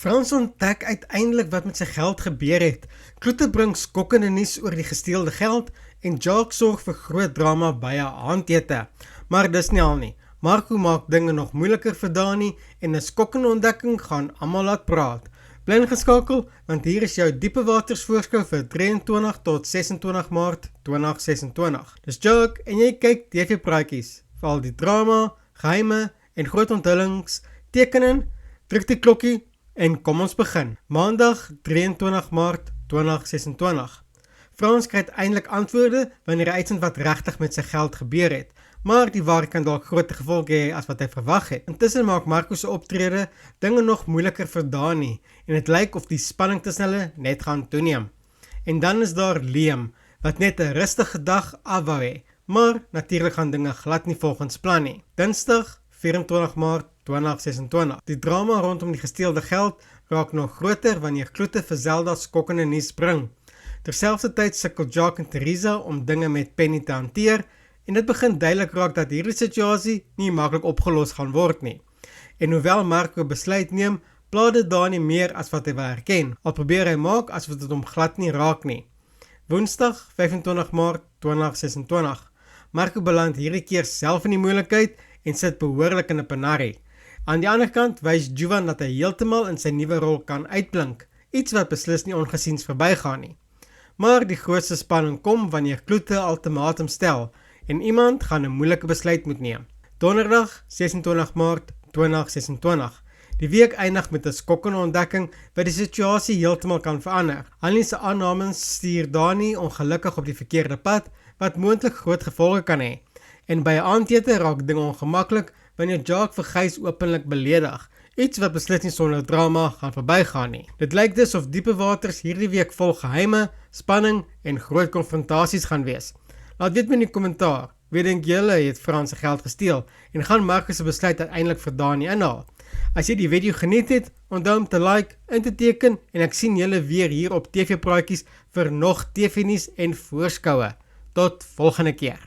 Frans ontdek uiteindelik wat met sy geld gebeur het. Kloete bring skokkende nuus oor die gesteelde geld en Jacques sorg vir groot drama by 'n aandete. Maar dis nie al nie. Marco maak dinge nog moeiliker vir Dani en 'n skokkende ontdekking gaan almal laat praat. Bly ingeskakel want hier is jou diepe waters voorskou vir 23 tot 26 Maart 2026. Dis Jacques en jy kyk TV praatjies. Vir al die drama, geheime en groot onthullings, teken in, druk die klokkie en kom ons begin. Maandag 23 Maart 2026. Frans kry uiteindelik antwoorde wanneer hy uitvind wat regtig met sy geld gebeur het, maar die waarheid kan dalk groter gevolge hê as wat hy verwag het. Intussen maak Marco se optrede dinge nog moeiliker vir Dani en dit lyk of die spanning tussen hulle net gaan toeneem. En dan is daar Liam wat net 'n rustige dag af wou hê, maar natuurlik gaan dinge glad nie volgens plan nie. Dinsdag 24 Maart 2026. Die drama rondom die gesteelde geld raak nog groter wanneer Kloete vir Zelda skokkende nuus bring. Terselfdertyd sukkel Jacques en Teresa om dinge met Penny te hanteer en dit begin duidelik raak dat hierdie situasie nie maklik opgelos gaan word nie. En hoewel Marco besluit neem, pla dit Dani meer as wat hy wil erken, al probeer hy maak asof dit hom glad nie raak nie. Woensdag 25 Maart 2026. Marco beland hierdie keer self in die moeilikheid en sit behoorlik in 'n penarie. Aan die ander kant wys Juvan dat hy heeltemal in sy nuwe rol kan uitblink, iets wat beslis nie ongesiens verbygaan nie. Maar die grootste spanning kom wanneer Kloete 'n ultimatum stel en iemand gaan 'n moeilike besluit moet neem. Donderdag 26 Maart 2026. Die week eindig met 'n skokkende ontdekking wat die situasie heeltemal kan verander. Annie se aannames stuur Dani ongelukkig op die verkeerde pad wat moontlik groot gevolge kan hê. En by 'n aandete raak dinge ongemaklik wanneer Jacques vir Gys openlik beledig, iets wat beslis nie sonder drama gaan verbygaan nie. Dit lyk dus of diepe waters hierdie week vol geheime, spanning en groot konfrontasies gaan wees. Laat weet my in die kommentaar, wie dink julle het Frans se geld gesteel en gaan Marco se besluit uiteindelik vir Dani inhaal? As jy die video geniet het, onthou om te like, in te teken en ek sien julle weer hier op TV Praatjies vir nog TV nuus en voorskoue. Tot volgende keer.